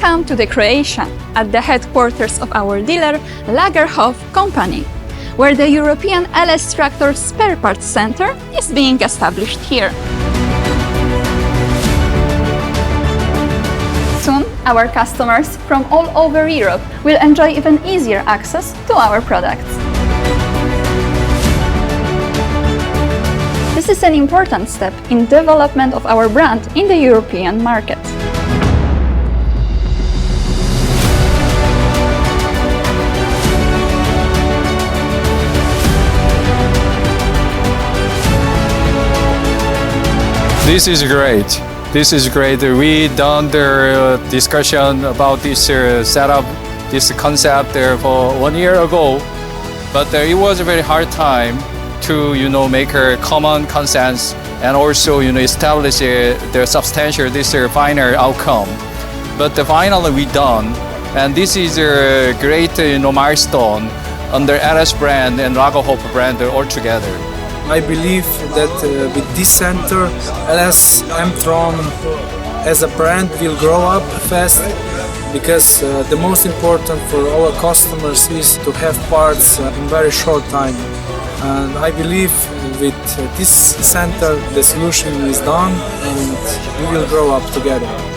Welcome to the Croatia, at the headquarters of our dealer Lagerhof company, where the European LS Tractor Spare Parts Center is being established here. Soon, our customers from all over Europe will enjoy even easier access to our products. This is an important step in development of our brand in the European market. This is great. This is great. We done the discussion about this setup, this concept for 1 year ago, but it was a very hard time to make a common consensus and also establish the substantial this final outcome. But finally we done, and this is a great milestone under LS brand and Lagerhof brand all together. I believe that with this center, LS M-Tron as a brand will grow up fast, because the most important for our customers is to have parts in very short time. And I believe with this center the solution is done and we will grow up together.